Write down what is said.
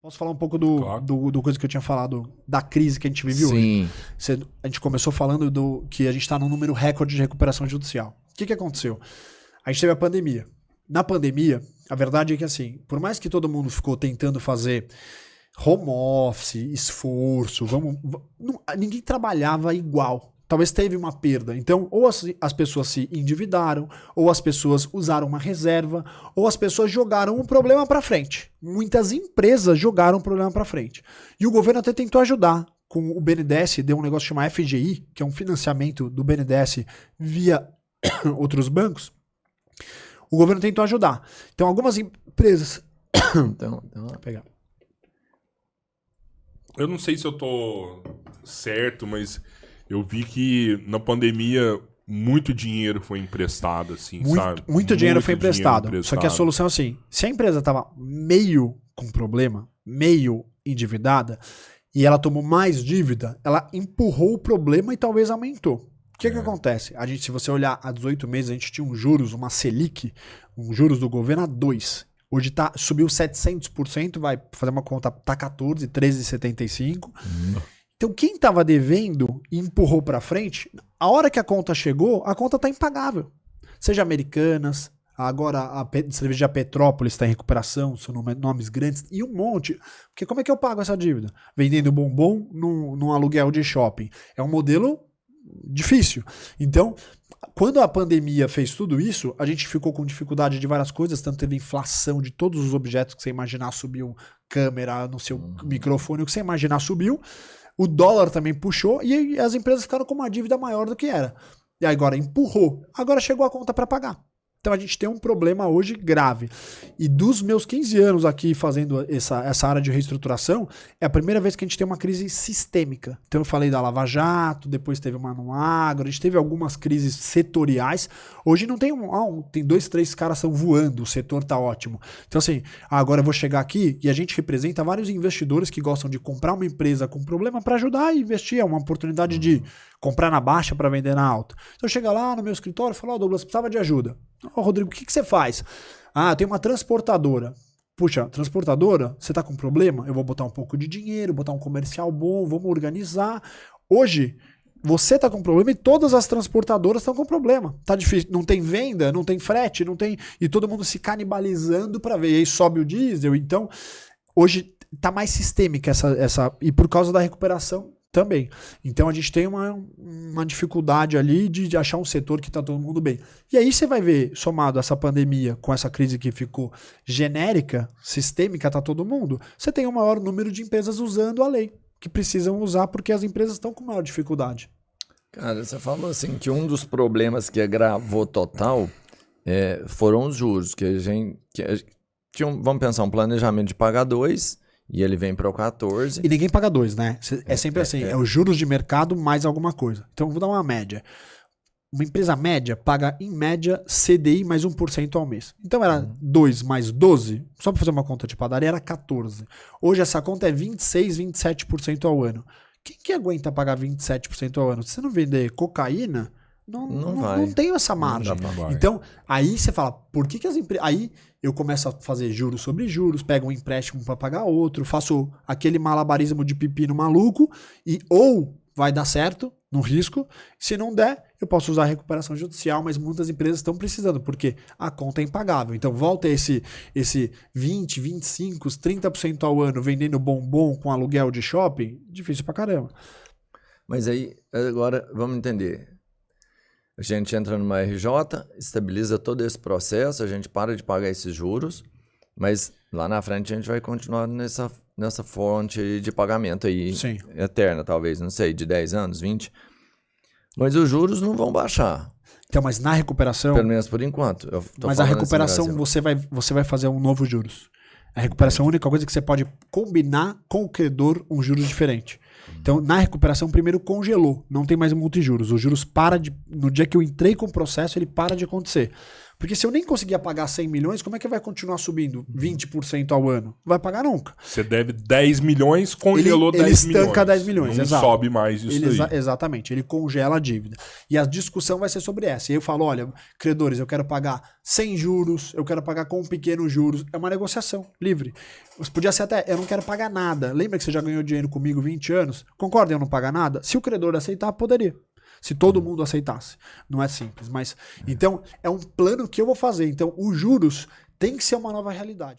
Posso falar um pouco Claro. do coisa que eu tinha falado, da crise que a gente vive Sim. hoje? A gente começou falando que a gente está num número recorde de recuperação judicial. O que aconteceu? A gente teve a pandemia. Na pandemia, a verdade é que assim, por mais que todo mundo ficou tentando fazer home office, esforço, ninguém trabalhava igual. Talvez teve uma perda. Então, ou as pessoas se endividaram, ou as pessoas usaram uma reserva, ou as pessoas jogaram um problema para frente. Muitas empresas jogaram um problema para frente. E o governo até tentou ajudar. Com o BNDES, deu um negócio chamado FGI, que é um financiamento do BNDES via outros bancos. O governo tentou ajudar. Então, algumas empresas... Então, Vou pegar. Eu não sei se eu tô certo, mas eu vi que na pandemia muito dinheiro foi emprestado, assim, sabe? Muito dinheiro foi emprestado. Só que a solução é assim, se a empresa estava meio com problema, meio endividada, e ela tomou mais dívida, ela empurrou o problema e talvez aumentou. O que acontece? Se você olhar há 18 meses, a gente tinha um juros, uma Selic, um juros do governo a 2%. Hoje subiu 700%, vai fazer uma conta, tá 14, 13,75. Então quem estava devendo e empurrou para frente, a hora que a conta chegou, a conta tá impagável. Seja Americanas, agora a cerveja Petrópolis está em recuperação, são nomes grandes, e um monte. Porque como é que eu pago essa dívida? Vendendo bombom num aluguel de shopping. É um modelo difícil. Então, quando a pandemia fez tudo isso, a gente ficou com dificuldade de várias coisas, tanto teve inflação de todos os objetos que você imaginar subiu, câmera, no seu microfone, o que você imaginar subiu, o dólar também puxou e as empresas ficaram com uma dívida maior do que era. E agora empurrou, agora chegou a conta para pagar. Então a gente tem um problema hoje grave. E dos meus 15 anos aqui fazendo essa área de reestruturação, é a primeira vez que a gente tem uma crise sistêmica. Então eu falei da Lava Jato, depois teve uma no agro, a gente teve algumas crises setoriais. Hoje não tem tem 2, 3 caras estão voando, o setor tá ótimo. Então assim, agora eu vou chegar aqui e a gente representa vários investidores que gostam de comprar uma empresa com problema para ajudar a investir. É uma oportunidade de comprar na baixa para vender na alta. Então chega lá no meu escritório e fala, Douglas, precisava de ajuda. Rodrigo, o que você faz? Eu tenho uma transportadora. Puxa, transportadora, você tá com problema? Eu vou botar um pouco de dinheiro, botar um comercial bom, vamos organizar. Hoje, você tá com problema e todas as transportadoras estão com problema. Tá difícil, não tem venda, não tem frete, não tem... E todo mundo se canibalizando para ver. E aí sobe o diesel. Então, hoje tá mais sistêmica essa... E por causa da recuperação também. Então a gente tem uma dificuldade ali de achar um setor que tá todo mundo bem. E aí você vai ver, somado essa pandemia com essa crise que ficou genérica, sistêmica, tá todo mundo, você tem um maior número de empresas usando a lei, que precisam usar porque as empresas estão com maior dificuldade. cara, você falou assim que um dos problemas que agravou total foram os juros, que a gente tinha vamos pensar, um planejamento de pagar 2 e ele vem para o 14. E ninguém paga 2, né? É sempre assim, é os juros de mercado mais alguma coisa. Então vou dar uma média. Uma empresa média paga, em média, CDI mais 1% ao mês. Então era 2 mais 12, só para fazer uma conta de padaria, era 14. Hoje essa conta é 26, 27% ao ano. Quem que aguenta pagar 27% ao ano? Se você não vender cocaína, não tem essa margem. Então, aí você fala, por que as empresas... Aí eu começo a fazer juros sobre juros, pego um empréstimo para pagar outro, faço aquele malabarismo de pepino maluco e ou vai dar certo no risco, se não der, eu posso usar a recuperação judicial, mas muitas empresas estão precisando, porque a conta é impagável. Então volta esse 20, 25, 30% ao ano vendendo bombom com aluguel de shopping, difícil pra caramba. Mas aí, agora, vamos entender. A gente entra numa RJ, estabiliza todo esse processo, a gente para de pagar esses juros, mas lá na frente a gente vai continuar nessa fonte de pagamento aí, sim, eterna talvez, não sei, de 10 anos, 20. Mas os juros não vão baixar. Então, mas na recuperação... Pelo menos por enquanto. Mas a recuperação você vai fazer um novo juros. A recuperação é a única coisa que você pode combinar com o credor um juros diferente. Então, na recuperação, primeiro congelou. Não tem mais multijuros. Os juros no dia que eu entrei com o processo, ele para de acontecer. Porque se eu nem conseguia pagar 100 milhões, como é que vai continuar subindo 20% ao ano? Não vai pagar nunca. Você deve 10 milhões, congelou 10 milhões. Ele estanca 10 milhões, não exato. sobe mais isso aí. Exatamente, ele congela a dívida. E a discussão vai ser sobre essa. E eu falo, olha, credores, eu quero pagar sem juros, eu quero pagar com pequenos juros. É uma negociação livre. Podia ser até, eu não quero pagar nada. Lembra que você já ganhou dinheiro comigo 20 anos? Concorda em eu não pagar nada? Se o credor aceitar, poderia. Se todo mundo aceitasse. Não é simples, mas... Então, é um plano que eu vou fazer. Então, os juros tem que ser uma nova realidade.